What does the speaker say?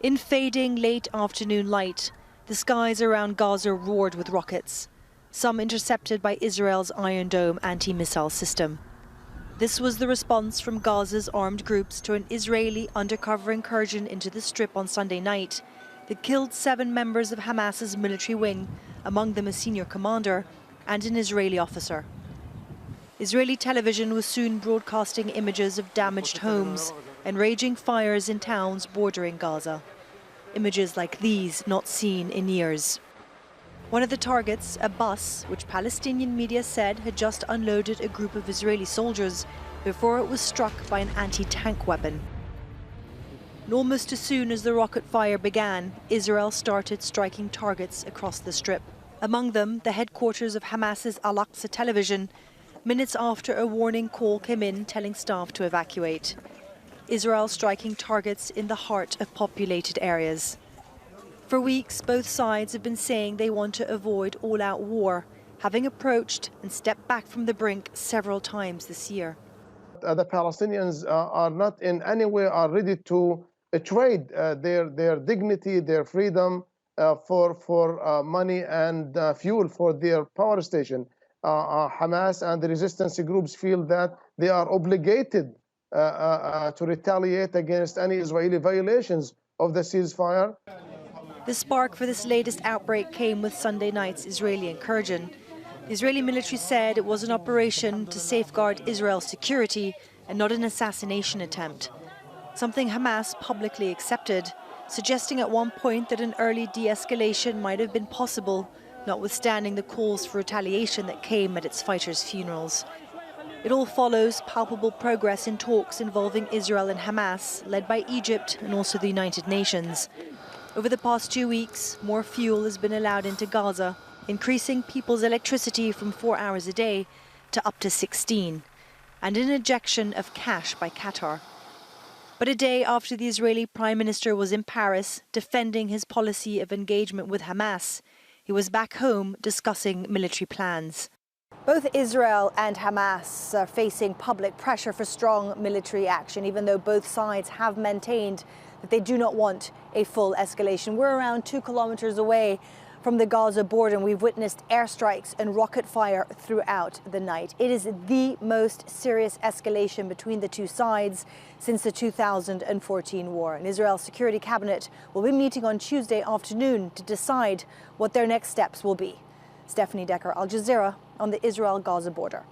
In fading late afternoon light, the skies around Gaza roared with rockets, some intercepted by Israel's Iron Dome anti-missile system. This was the response from Gaza's armed groups to an Israeli undercover incursion into the Strip on Sunday night that killed 7 members of Hamas's military wing, among them a senior commander and an Israeli officer. Israeli television was soon broadcasting images of damaged homes and raging fires in towns bordering Gaza. Images like these not seen in years. One of the targets, a bus, which Palestinian media said had just unloaded a group of Israeli soldiers before it was struck by an anti-tank weapon. And almost as soon as the rocket fire began, Israel started striking targets across the Strip. Among them, the headquarters of Hamas's Al-Aqsa television, minutes after a warning call came in telling staff to evacuate. Israel striking targets in the heart of populated areas. For weeks, both sides have been saying they want to avoid all-out war, having approached and stepped back from the brink several times this year. The Palestinians are not in any way ready to trade their dignity, their freedom for money and fuel for their power station. Hamas and the resistance groups feel that they are obligated to retaliate against any Israeli violations of the ceasefire. The spark for this latest outbreak came with Sunday night's Israeli incursion. The Israeli military said it was an operation to safeguard Israel's security and not an assassination attempt, something Hamas publicly accepted, suggesting at one point that an early de-escalation might have been possible, notwithstanding the calls for retaliation that came at its fighters' funerals. It all follows palpable progress in talks involving Israel and Hamas, led by Egypt and also the United Nations. Over the past 2 weeks, more fuel has been allowed into Gaza, increasing people's electricity from 4 hours a day to up to 16, and an injection of cash by Qatar. But a day after the Israeli Prime Minister was in Paris defending his policy of engagement with Hamas, he was back home discussing military plans. Both Israel and Hamas are facing public pressure for strong military action, even though both sides have maintained that they do not want a full escalation. We're around 2 kilometers away from the Gaza border, and we've witnessed airstrikes and rocket fire throughout the night. It is the most serious escalation between the two sides since the 2014 war. And Israel's Security Cabinet will be meeting on Tuesday afternoon to decide what their next steps will be. Stephanie Decker, Aljazera, on the Israel-Gaza border.